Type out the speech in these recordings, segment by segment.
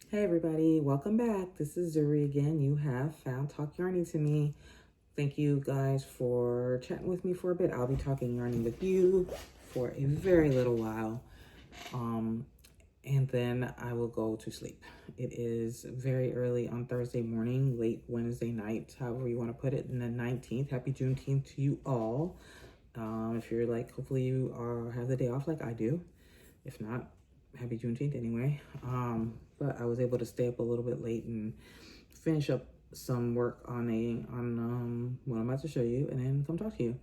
Hey everybody, welcome back. This is Zuri again. You have found Talk Yarny to me. Thank you guys for chatting with me for a bit. I'll be talking yarning with you for a very little while. And then I will go to sleep. It is very early on Thursday morning, late Wednesday night, however you want to put it, and the 19th. Happy Juneteenth to you all. If you're like, hopefully you have the day off like I do. If not, happy Juneteenth anyway. But I was able to stay up a little bit late and finish up some work on what I'm about to show you, and then come talk to you.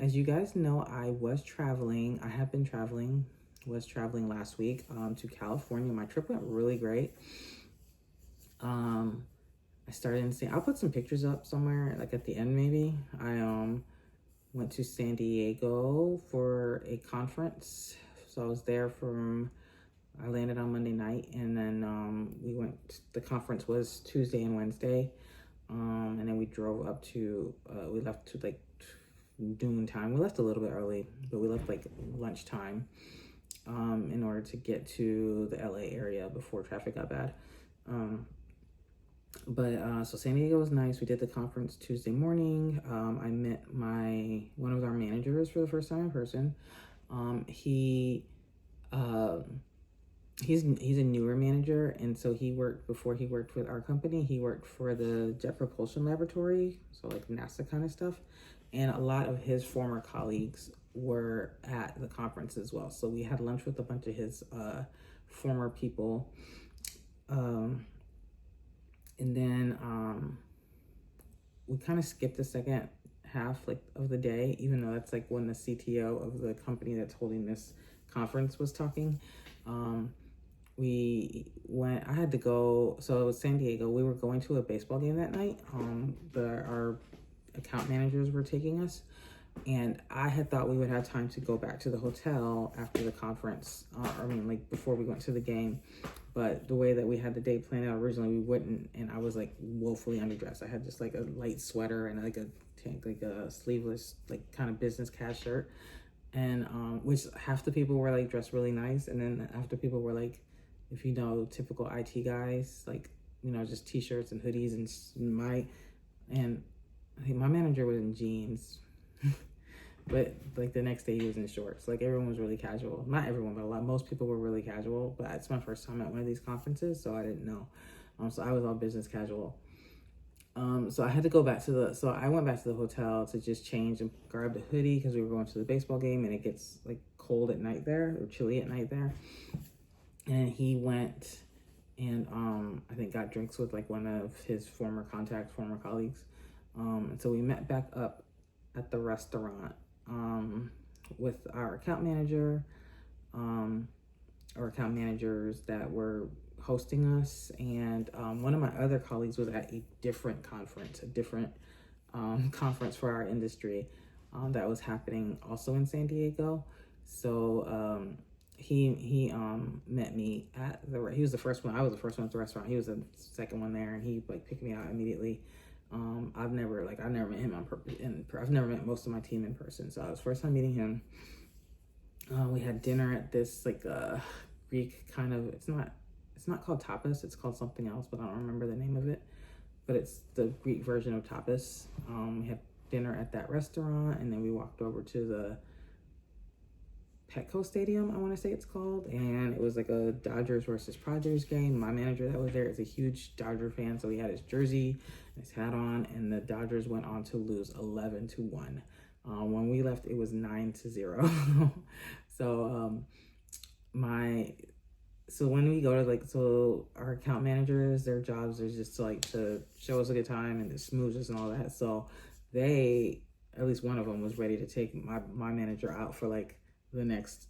As you guys know, I was traveling. I have been traveling. Was traveling last week to California. My trip went really great. I started in I'll put some pictures up somewhere, like at the end maybe. I went to San Diego for a conference. So I was there I landed on Monday night, and then the conference was Tuesday and Wednesday. And then we drove up we left to like noon time. We left a little bit early, but we left like lunchtime in order to get to the LA area before traffic got bad. So San Diego was nice. We did the conference Tuesday morning. I met one of our managers for the first time in person. He's a newer manager, and so before he worked with our company, he worked for the Jet Propulsion Laboratory, so like NASA kind of stuff. And a lot of his former colleagues were at the conference as well. So we had lunch with a bunch of his former people. And then we kind of skipped the second half of the day, even though that's like when the CTO of the company that's holding this conference was talking. I had to go, so it was San Diego. We were going to a baseball game that night. Our account managers were taking us, and I had thought we would have time to go back to the hotel after the conference, before we went to the game. But the way that we had the day planned out originally, we wouldn't, and I was like woefully underdressed. I had just like a light sweater and like a sleeveless, like kind of business cash shirt. And which half the people were like dressed really nice, and then half the people were like, if you know, typical IT guys, like, just t-shirts and hoodies. I think my manager was in jeans, but like the next day he was in shorts. Like everyone was really casual. Not everyone, but most people were really casual. But it's my first time at one of these conferences, so I didn't know. So I was all business casual. So I had to go back so I went back to the hotel to just change and grab the hoodie because we were going to the baseball game, and it gets like cold at night there, or chilly at night there. And he went and I think got drinks with like one of his former colleagues. And so we met back up at the restaurant with our account manager, or account managers that were hosting us, and one of my other colleagues was at a different conference for our industry that was happening also in San Diego. So he met me he was the first one. I was the first one at the restaurant. He was the second one there, and he like picked me out immediately. I've never met him I've never met most of my team in person, so it was first time meeting him. We had dinner at this like Greek kind of, it's not called tapas, it's called something else, but I don't remember the name of it. But it's the Greek version of tapas. We had dinner at that restaurant, and then we walked over to the Petco Stadium, I want to say it's called, and it was like a Dodgers versus Padres game. My manager that was there is a huge Dodger fan, so he had his jersey, his hat on, and the Dodgers went on to lose 11-1. When we left, it was 9-0. So so when we go to our account managers, their jobs is just to show us a good time and to smooth us and all that. So at least one of them was ready to take my manager out for the next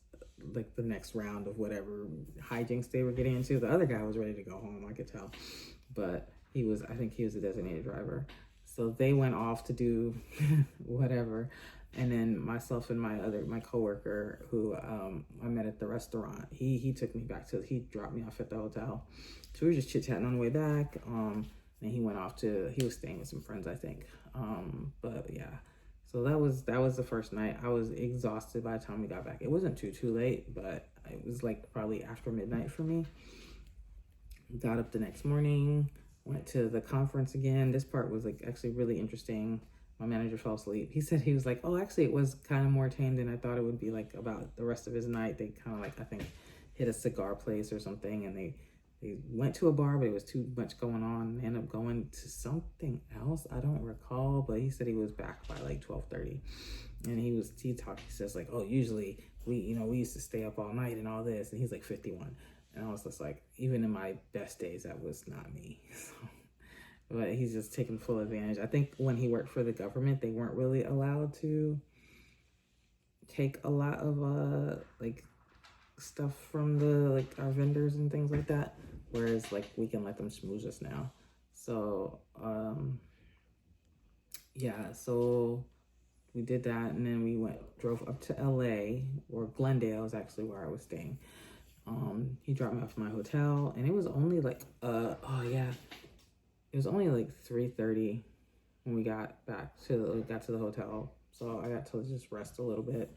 round of whatever hijinks they were getting into. The other guy was ready to go home, I could tell, but I think he was a designated driver. So they went off to do whatever. And then myself and my coworker who I met at the restaurant, he took me he dropped me off at the hotel. So we were just chit-chatting on the way back. And he went off he was staying with some friends, I think. But yeah, so that was the first night. I was exhausted by the time we got back. It wasn't too late, but it was like probably after midnight for me. Got up the next morning, went to the conference again. This part was like actually really interesting. My manager fell asleep. He said, he was like, oh, actually it was kind of more tame than I thought it would be. Like about the rest of his night, they kind of like, I think, hit a cigar place or something, and they went to a bar, but it was too much going on. They ended up going to something else. I don't recall, but he said he was back by like 12:30. And he talked, he says like, oh, usually we used to stay up all night and all this. And he's like 51. And I was just like, even in my best days, that was not me. So, but he's just taking full advantage. I think when he worked for the government, they weren't really allowed to take a lot of like stuff from the like our vendors and things like that, whereas like we can let them schmooze us now. So yeah, so we did that, and then we drove up to LA, or Glendale is actually where I was staying. He dropped me off at my hotel, and it was only like it was only like 3:30 when we got to the hotel. So I got to just rest a little bit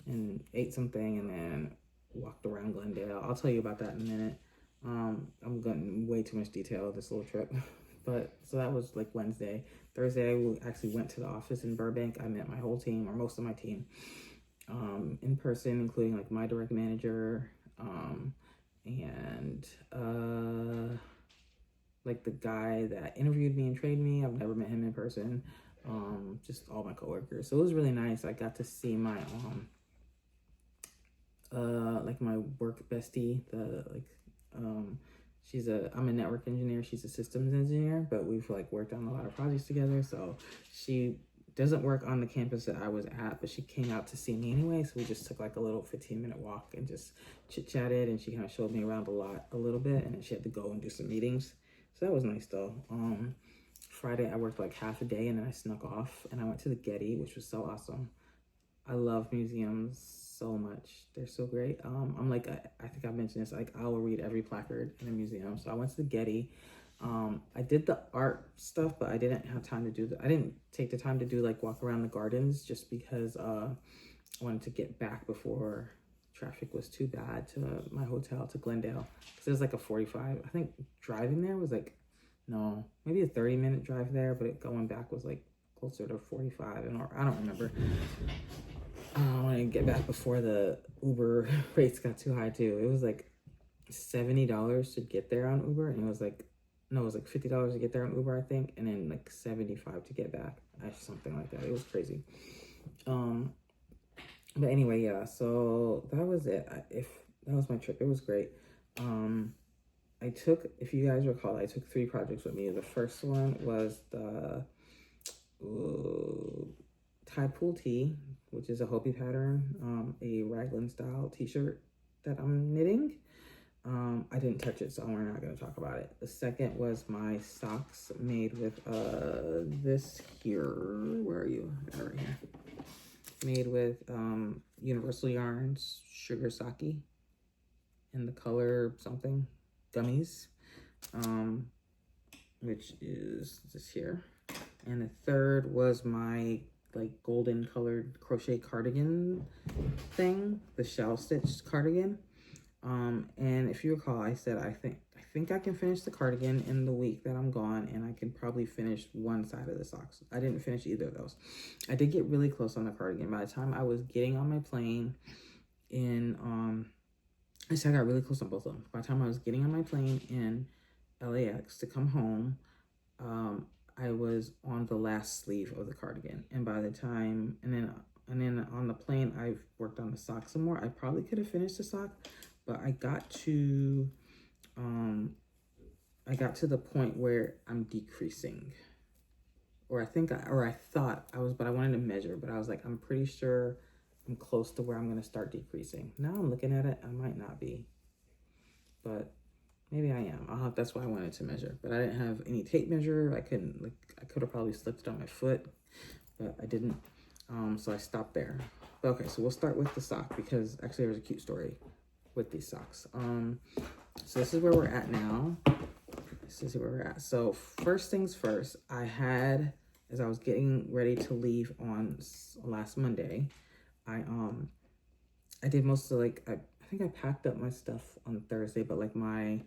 and ate something, and then walked around Glendale. I'll tell you about that in a minute. I'm going way too much detail of this little trip. But so that was like Wednesday. Thursday, I actually went to the office in Burbank. I met my whole team, or most of my team, in person, including like my direct manager, and like the guy that interviewed me and trained me. I've never met him in person. Just all my coworkers. So it was really nice. I got to see my like my work bestie, I'm a network engineer, she's a systems engineer, but we've like worked on a lot of projects together. So she doesn't work on the campus that I was at, but she came out to see me anyway. So we just took like a little 15-minute walk and just chit-chatted, and she kind of showed me around a little bit, and then she had to go and do some meetings. So that was nice though. Friday I worked like half a day, and then I snuck off and I went to the Getty, which was so awesome. I love museums so much. They're so great. I'm like, I think I mentioned this, like I will read every placard in a museum. So I went to the Getty. I did the art stuff, but I didn't have time to do I didn't take the time to do like walk around the gardens, just because I wanted to get back before traffic was too bad to my hotel, to Glendale. Because it was like a 45, I think driving there was like, no, maybe a 30-minute drive there, but going back was like closer to 45, and I don't remember. I want to get back before the Uber rates got too high too. It was like $70 to get there on Uber, and it was like $50 to get there on Uber, I think, and then like $75 to get back, something like that. It was crazy. But anyway, yeah. So that was it. That was my trip. It was great. If you guys recall, I took 3 projects with me. The first one was the Tide Pool Tee, which is a Hopi pattern, a raglan style t-shirt that I'm knitting. I didn't touch it, so we're not going to talk about it. The second was my socks made with this here. Where are you? Right here. Made with Universal Yarns Sugar Sake in the color something gummies, which is this here. And the third was my like golden colored crochet cardigan thing, the shell stitched cardigan. And if you recall, I said I think I can finish the cardigan in the week that I'm gone, and I can probably finish one side of the socks. I didn't finish either of those. I did get really close on the cardigan. By the time I was getting on my plane I said I got really close on both of them. By the time I was getting on my plane in LAX to come home, I was on the last sleeve of the cardigan, and by the time, and then on the plane, I've worked on the sock some more. I probably could have finished the sock, but I got to the point where I'm decreasing, or I thought I was, but I wanted to measure, but I was like, I'm pretty sure I'm close to where I'm going to start decreasing. Now I'm looking at it, I might not be, but maybe I am. That's why I wanted to measure, but I didn't have any tape measure. I could have probably slipped it on my foot, but I didn't. So I stopped there. But okay, so we'll start with the sock, because actually there's a cute story with these socks. So this is where we're at now. So first things first, as I was getting ready to leave on last Monday, I did most of I think I packed up my stuff on Thursday, but like my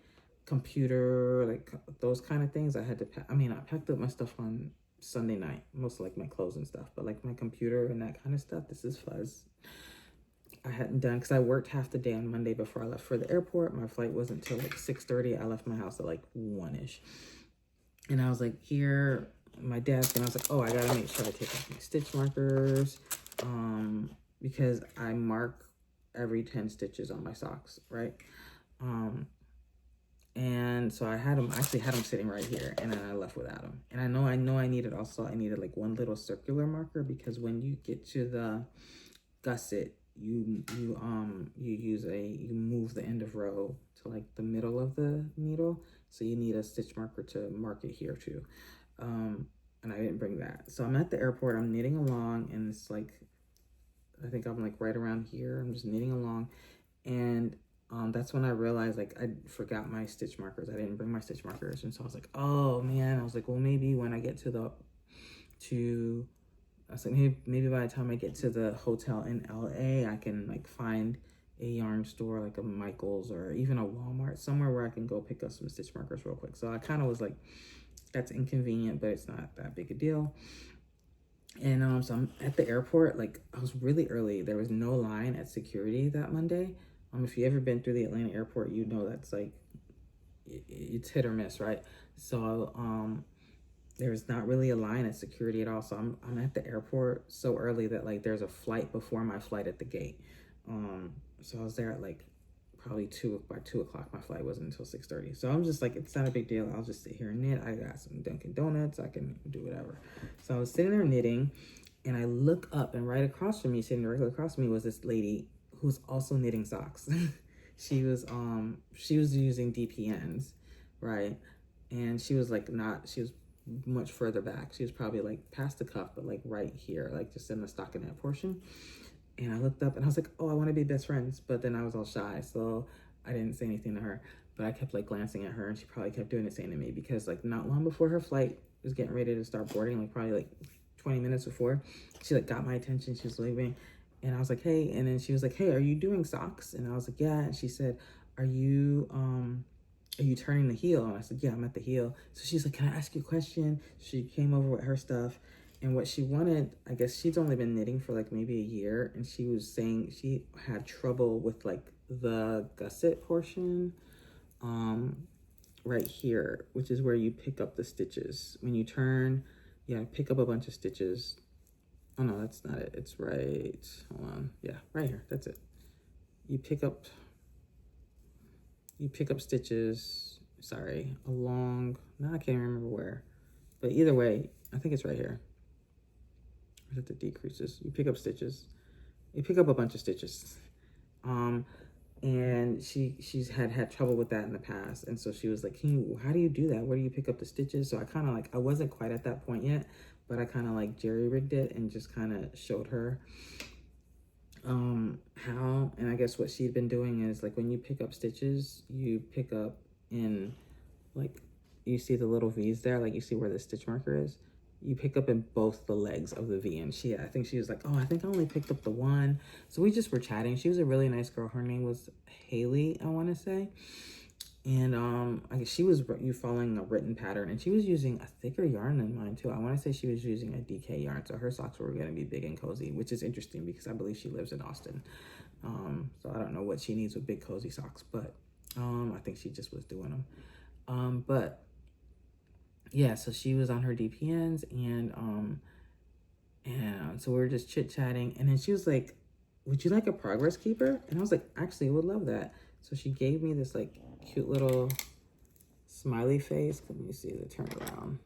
computer, like those kind of things. I had to pack. I mean, I packed up my stuff on Sunday night, most like my clothes and stuff, but like my computer and that kind of stuff, this is fuzz. I hadn't done because I worked half the day on Monday before I left for the airport. My flight wasn't until like 6:30. I left my house at like 1-ish. And I was like, here, my desk, and I was like, oh, I gotta make sure I take off my stitch markers, because I mark every 10 stitches on my socks, right? And so I actually had them sitting right here, and then I left without them. And I needed like one little circular marker, because when you get to the gusset, you move the end of row to like the middle of the needle, so you need a stitch marker to mark it here too. And I didn't bring that, so I'm at the airport, I'm knitting along, and it's like, I think I'm like right around here, I'm just knitting along, and that's when I realized like I forgot my stitch markers. I didn't bring my stitch markers, and so I was like, oh man. I was like, well, maybe when I get to I was like, maybe by the time I get to the hotel in LA, I can like find a yarn store, like a Michael's or even a Walmart, somewhere where I can go pick up some stitch markers real quick. So I kind of was like, that's inconvenient, but it's not that big a deal. And so I'm at the airport. Like, I was really early. There was no line at security that Monday. If you ever been through the Atlanta airport, you know that's like, it's hit or miss, right? So there's not really a line at security at all. So I'm at the airport so early that like there's a flight before my flight at the gate. So I was there at like probably by 2 o'clock. My flight wasn't until 6:30. So I'm just like, it's not a big deal. I'll just sit here and knit. I got some Dunkin' Donuts. I can do whatever. So I was sitting there knitting, and I look up, and right across from me, sitting directly across from me, was this lady who's also knitting socks. she was using DPNs, right? And she was much further back. She was probably like past the cuff, but like right here, like just in the stockinette portion. And I looked up, and I was like, oh, I want to be best friends. But then I was all shy, so I didn't say anything to her. But I kept like glancing at her, and she probably kept doing the same to me, because like not long before her flight was getting ready to start boarding, like probably like 20 minutes before, she like got my attention. She was leaving, and I was like, hey. And then she was like, hey, are you doing socks? And I was like, yeah. And she said, are you turning the heel? And I said, yeah, I'm at the heel. So she's like, can I ask you a question? She came over with her stuff, and what she wanted, I guess she's only been knitting for like maybe a year, and she was saying she had trouble with like the gusset portion right here, which is where you pick up the stitches. When you turn, yeah, pick up a bunch of stitches. Oh no, that's not it. It's right, hold on. Yeah, right here, that's it. You pick up stitches, sorry, along, now I can't remember where, but either way, I think it's right here. Or is it the decreases? You pick up stitches. You pick up a bunch of stitches. And she's had trouble with that in the past. And so she was like, how do you do that? Where do you pick up the stitches? So I kind of like, I wasn't quite at that point yet, but I kind of like jerry-rigged it and just kind of showed her how. And I guess what she'd been doing is like, when you pick up stitches, you pick up in like, you see the little V's there, like you see where the stitch marker is, you pick up in both the legs of the V. And I think she was like, oh, I think I only picked up the one. So we just were chatting. She was a really nice girl. Her name was Haley, I want to say. And I guess she was following a written pattern, and she was using a thicker yarn than mine too. I want to say she was using a DK yarn, so her socks were going to be big and cozy, which is interesting because I believe she lives in Austin. So I don't know what she needs with big cozy socks, but I think she just was doing them. But yeah, so she was on her DPNs, and so we were just chit-chatting, and then she was like, would you like a progress keeper? And I was like, actually, I would love that. So she gave me this like cute little smiley face. Let me see the turnaround.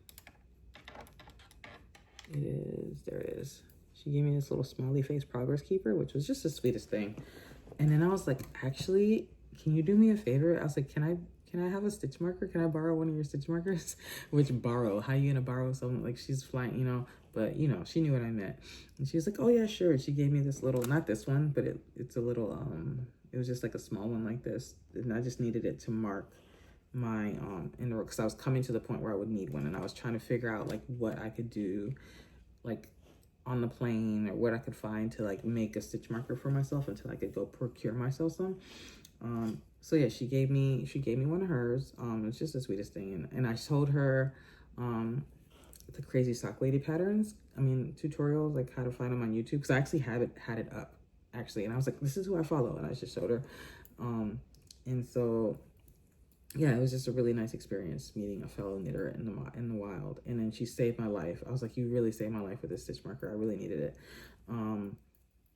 There it is. She gave me this little smiley face progress keeper, which was just the sweetest thing. And then I was like, actually, can you do me a favor? I was like, can I have a stitch marker? Can I borrow one of your stitch markers? Which borrow? How you gonna borrow something? Like, she's flying, but she knew what I meant. And she was like, oh yeah, sure. And she gave me this little, not this one, but it's a little, it was just like a small one like this. And I just needed it to mark my, in because I was coming to the point where I would need one. And I was trying to figure out like what I could do, like on the plane, or what I could find to like make a stitch marker for myself until I could go procure myself some. So yeah, she gave me one of hers. It's just the sweetest thing, and I showed her the crazy sock lady patterns. I mean, tutorials, like how to find them on YouTube, because I actually had it up actually, and I was like, this is who I follow, and I just showed her. And so yeah, it was just a really nice experience meeting a fellow knitter in the wild. And then she saved my life. I was like, you really saved my life with this stitch marker. I really needed it.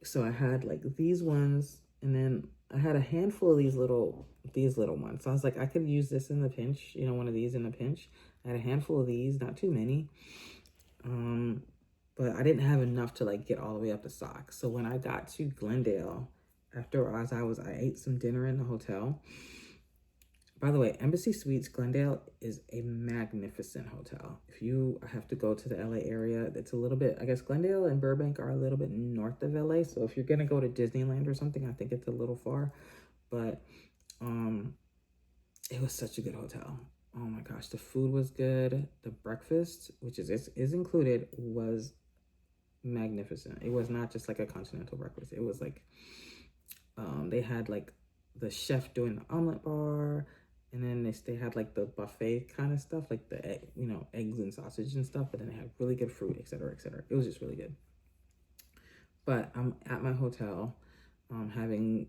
So I had like these ones, and then I had a handful of these little ones. So I was like, I could use this in the pinch, you know, one of these in the pinch. I had a handful of these, not too many. But I didn't have enough to like get all the way up to socks. So when I got to Glendale, I ate some dinner in the hotel. By the way, Embassy Suites Glendale is a magnificent hotel. If you have to go to the LA area, it's a little bit, I guess Glendale and Burbank are a little bit north of LA. So if you're going to go to Disneyland or something, I think it's a little far. But it was such a good hotel. Oh my gosh, the food was good. The breakfast, which is included, was magnificent. It was not just like a continental breakfast. It was like they had like the chef doing the omelet bar, and then they had like the buffet kind of stuff, like the eggs and sausage and stuff, but then they had really good fruit, etc., etc. It was just really good. But I'm at my hotel having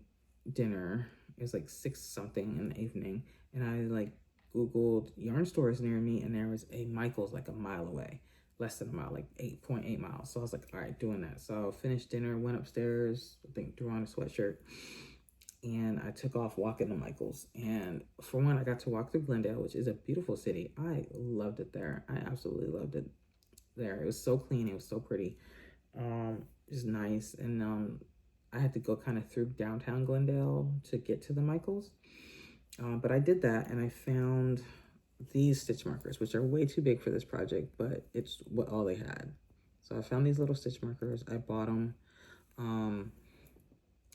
dinner. It was like 6 something in the evening, and I like Googled yarn stores near me, and there was a Michael's like a mile away, less than a mile, like 8.8 miles. So I was like, all right, doing that. So finished dinner, went upstairs, I think threw on a sweatshirt, and I took off walking to Michael's. And for one, I got to walk through Glendale, which is a beautiful city. I loved it there. I absolutely loved it there. It was so clean. It was so pretty. It was nice. And I had to go kind of through downtown Glendale to get to the Michael's. But I did that, and I found these stitch markers, which are way too big for this project, but it's all they had. So I found these little stitch markers. I bought them.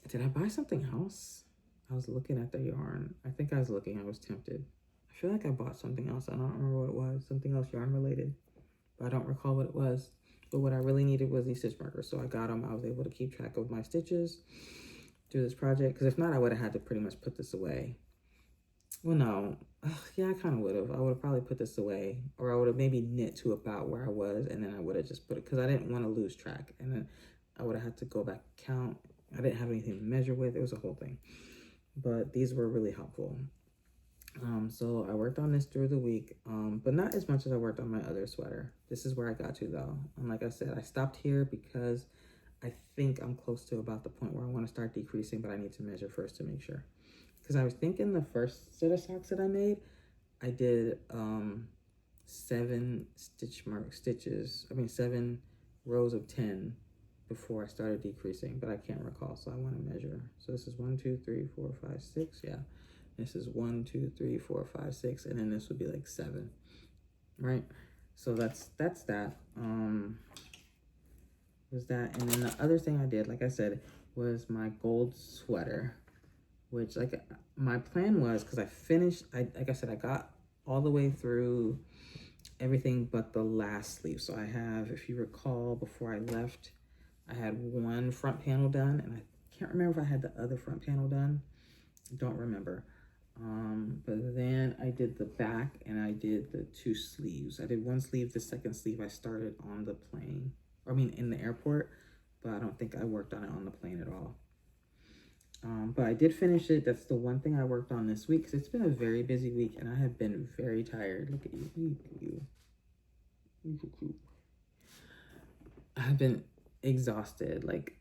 Did I buy something else? I was looking at the yarn. I think I was looking. I was tempted. I feel like I bought something else. I don't remember what it was. Something else yarn related. But I don't recall what it was. But what I really needed was these stitch markers. So I got them. I was able to keep track of my stitches through this project. Because if not, I would have had to pretty much put this away. Well, no. Yeah, I kind of would have. I would have probably put this away. Or I would have maybe knit to about where I was. And then I would have just put it. Because I didn't want to lose track. And then I would have had to go back and count. I didn't have anything to measure with. It was a whole thing. But these were really helpful. So I worked on this through the week, but not as much as I worked on my other sweater. This is where I got to though. And like I said, I stopped here because I think I'm close to about the point where I want to start decreasing, but I need to measure first to make sure. Because I was thinking the first set of socks that I made, I did 7 7 rows of 10 before I started decreasing, but I can't recall, so I want to measure. So this is 1, 2, 3, 4, 5, 6. Yeah, this is 1, 2, 3, 4, 5, 6, and then this would be like 7, right? So that's that. Was that, and then the other thing I did, like I said, was my gold sweater, which like my plan was, because I finished. Like I said, I got all the way through everything but the last sleeve. So I have, if you recall, before I left, I had one front panel done, and I can't remember if I had the other front panel done. I don't remember. But then I did the back, and I did the 2 sleeves. I did one sleeve. The second sleeve I started on the plane, in the airport, but I don't think I worked on it on the plane at all. But I did finish it. That's the one thing I worked on this week, because it's been a very busy week, and I have been very tired. Look at you. Look at you. I've been exhausted. Like,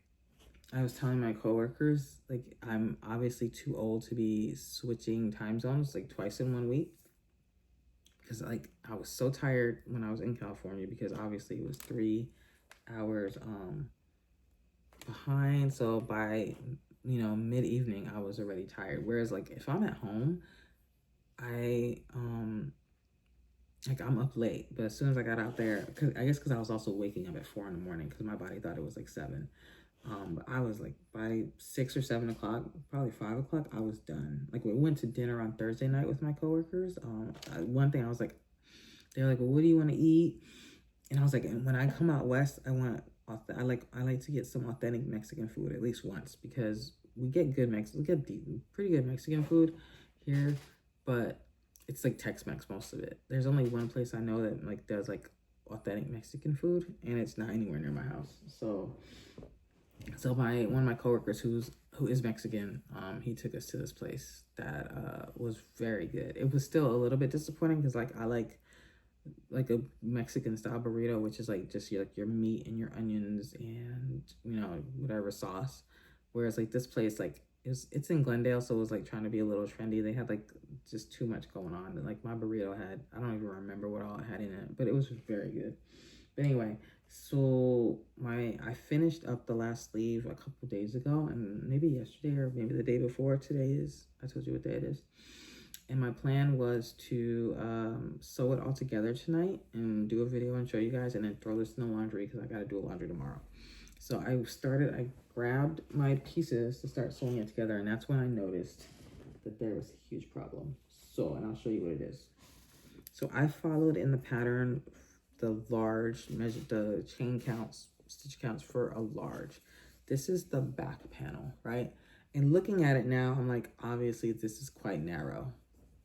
I was telling my coworkers, like, I'm obviously too old to be switching time zones like twice in 1 week, because like I was so tired when I was in California, because obviously it was 3 hours behind. So by mid-evening I was already tired, whereas like if I'm at home, I'm up late. But as soon as I got out there, because I was also waking up at 4 in the morning, because my body thought it was like 7. But I was like, by 6 or 7 o'clock, probably 5 o'clock, I was done. Like, we went to dinner on Thursday night with my coworkers. One thing I was like, they're like, well, what do you want to eat? And I was like, and when I come out west, I like to get some authentic Mexican food at least once, because we get pretty good Mexican food here, but it's like Tex-Mex most of it. There's only one place I know that like does like authentic Mexican food, and it's not anywhere near my house. So one of my coworkers who is Mexican, he took us to this place that was very good. It was still a little bit disappointing because like I like a Mexican style burrito, which is like just your meat and your onions and whatever sauce. Whereas like this place, like it's in Glendale, so it was like trying to be a little trendy. They had like just too much going on. And like my burrito had, I don't even remember what all it had in it, but it was very good. But anyway, so I finished up the last sleeve a couple days ago, and maybe yesterday or maybe the day before. I told you what day it is. And my plan was to sew it all together tonight and do a video and show you guys, and then throw this in the laundry because I got to do laundry tomorrow. So I grabbed my pieces to start sewing it together, and that's when I noticed that there was a huge problem. So, and I'll show you what it is. So I followed in the pattern, the stitch counts for a large. This is the back panel, right? And looking at it now, I'm like, obviously this is quite narrow.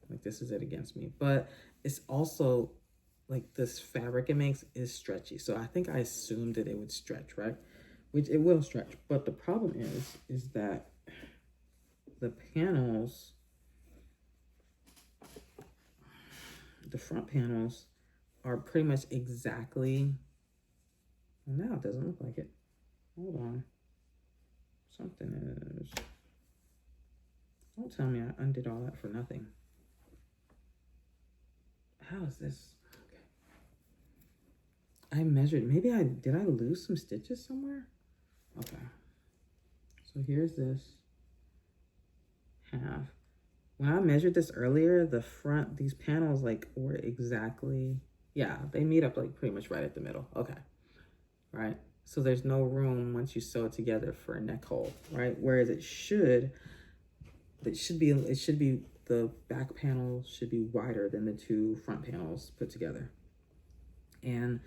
Like this is it against me, but it's also like this fabric it makes is stretchy. So I think I assumed that it would stretch, right? Which it will stretch. But the problem is that the panels, the front panels are pretty much exactly, well, now it doesn't look like it. Hold on. Something is, don't tell me I undid all that for nothing. How is this? Okay. I measured, did I lose some stitches somewhere? Okay. So here's this half. When I measured this earlier, the front, these panels like were exactly, yeah, they meet up like pretty much right at the middle. Okay. Right. So there's no room once you sew it together for a neck hole, right? Whereas it should be the back panel should be wider than the two front panels put together. And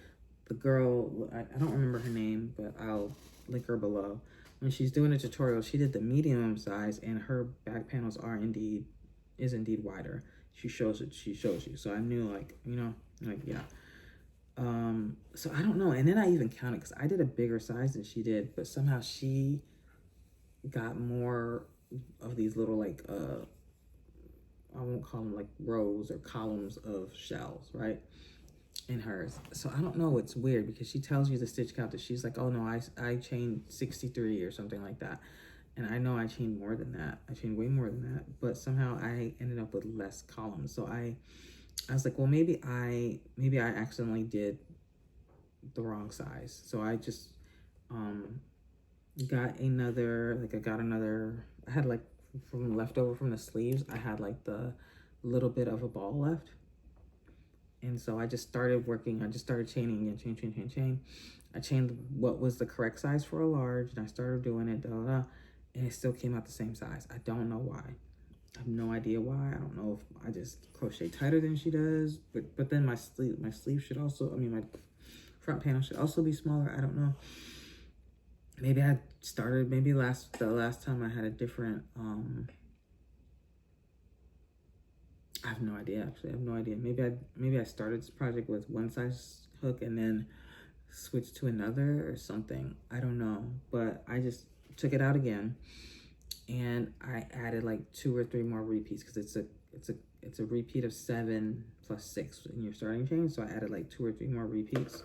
the girl, I don't remember her name, but I'll link her below. When she's doing a tutorial, she did the medium size, and her back panels is indeed wider. She shows you. So I knew yeah. So I don't know. And then I even counted because I did a bigger size than she did, but somehow she got more of these little like I won't call them like rows or columns of shells, right? In hers. So I don't know, it's weird because she tells you the stitch count that she's like, oh no, I chained 63 or something like that. And I know I chained more than that. I chained way more than that, but somehow I ended up with less columns. So I was like, well, maybe I accidentally did the wrong size. So I just got another, I had like from leftover from the sleeves, I had like the little bit of a ball left. And so I just started chaining again, chain. I chained what was the correct size for a large, and I started doing it, and it still came out the same size. I don't know why. I have no idea why. I don't know if I just crochet tighter than she does, but then my sleeve should also, my front panel should also be smaller. I don't know. Maybe the last time I had a different, I have no idea, actually. I have no idea. Maybe I started this project with one size hook and then switched to another or something. I don't know, but I just took it out again, and I added like 2 or 3 more repeats because it's a repeat of 7 plus 6 in your starting chain. So I added like 2 or 3 more repeats.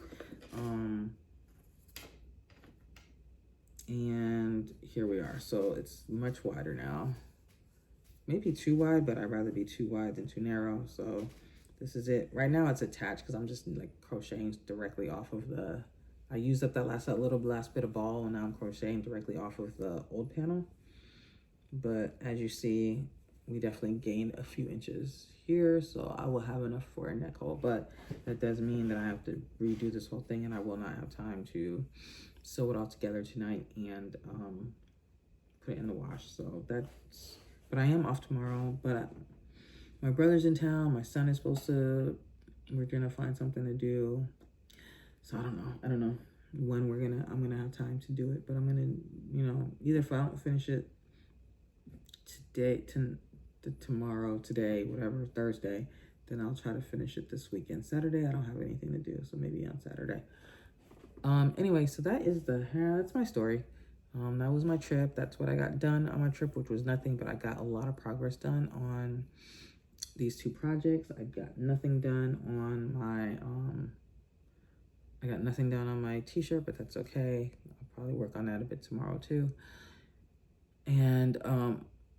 And here we are. So it's much wider now. Maybe too wide, but I'd rather be too wide than too narrow. So this is it. Right now it's attached because I'm just like crocheting directly off of I used up that last bit of ball, and now I'm crocheting directly off of the old panel. But as you see, we definitely gained a few inches here, so I will have enough for a neck hole. But that does mean that I have to redo this whole thing, and I will not have time to sew it all together tonight and put it in the wash. So but I am off tomorrow, but my brother's in town. My son is we're gonna find something to do. So I don't know when I'm gonna have time to do it, but I'm gonna, either if I don't finish it today, whatever, Thursday, then I'll try to finish it this weekend. Saturday, I don't have anything to do, so maybe on Saturday. Anyway, so that's my story. That was my trip. That's what I got done on my trip, which was nothing, but I got a lot of progress done on these 2 projects. I got nothing done on my t-shirt, but that's okay. I'll probably work on that a bit tomorrow too. And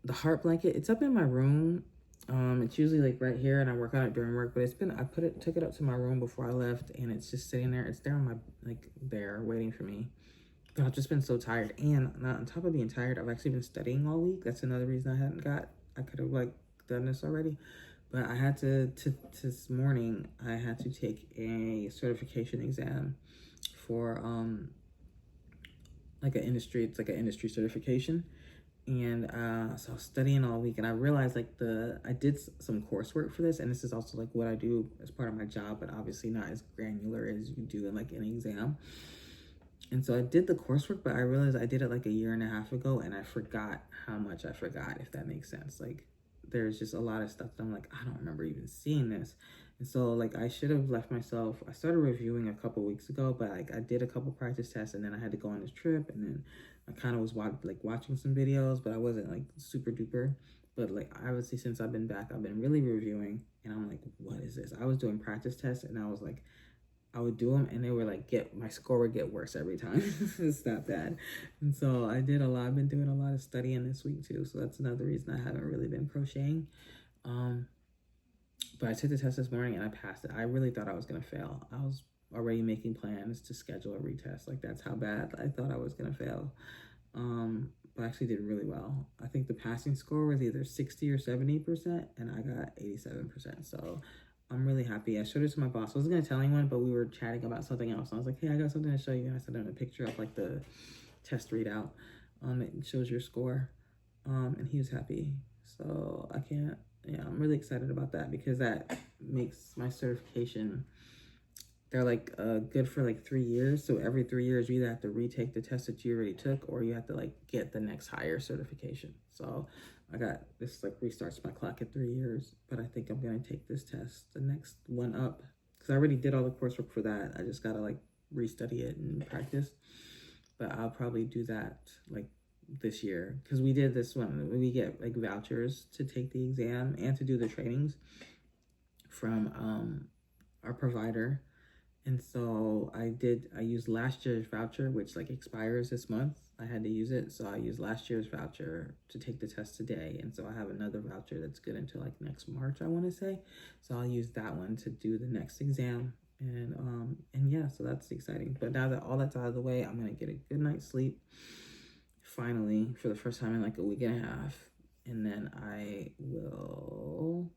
the heart blanket, it's up in my room. It's usually like right here, and I work on it during work, but took it up to my room before I left, and it's just sitting there. It's there on my, there waiting for me. But I've just been so tired, and on top of being tired, I've actually been studying all week. That's another reason I could have done this already, but I had to this morning, I had to take a certification exam for it's like an industry certification. And so I was studying all week, and I realized I did some coursework for this, and this is also what I do as part of my job, but obviously not as granular as you do in an exam. And so I did the coursework, but I realized I did it a year and a half ago, and I forgot how much I forgot, if that makes sense. There's just a lot of stuff that I'm I don't remember even seeing this. And so I should have left myself. I started reviewing a couple weeks ago, but I did a couple practice tests, and then I had to go on this trip, and then I kind of was watching some videos, but I wasn't super duper. But obviously, since I've been back, I've been really reviewing, and I'm what is this? I was doing practice tests, and I was I would do them, and they were my score would get worse every time. It's that bad. And so I've been doing a lot of studying this week too. So that's another reason I haven't really been crocheting. But I took the test this morning, and I passed it. I really thought I was going to fail. I was already making plans to schedule a retest. That's how bad I thought I was going to fail. But I actually did really well. I think the passing score was either 60 or 70%, and I got 87%. So I'm really happy. I showed it to my boss. I wasn't going to tell anyone, but we were chatting about something else. I was like, hey, I got something to show you. And I sent him a picture of the test readout. It shows your score. And he was happy. So I'm really excited about that, because that makes my certification, they're good for 3 years. So every 3 years, you either have to retake the test that you already took, or you have to get the next higher certification. So I got this restarts my clock at 3 years, but I think I'm going to take this test, the next one up, because I already did all the coursework for that. I just got to restudy it and practice, but I'll probably do that this year, because we did this one. We get vouchers to take the exam and to do the trainings from our provider. And so I used last year's voucher, which expires this month. I had to use it, so I used last year's voucher to take the test today. And so I have another voucher that's good until next March, I want to say. So I'll use that one to do the next exam. And yeah, so that's exciting. But now that all that's out of the way, I'm gonna get a good night's sleep, finally, for the first time in a week and a half. And then I will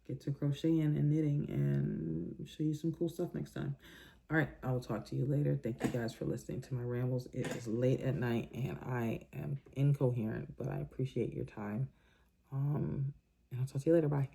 get to crocheting and knitting and show you some cool stuff next time. All right, I will talk to you later. Thank you guys for listening to my rambles. It is late at night, and I am incoherent, but I appreciate your time. And I'll talk to you later. Bye.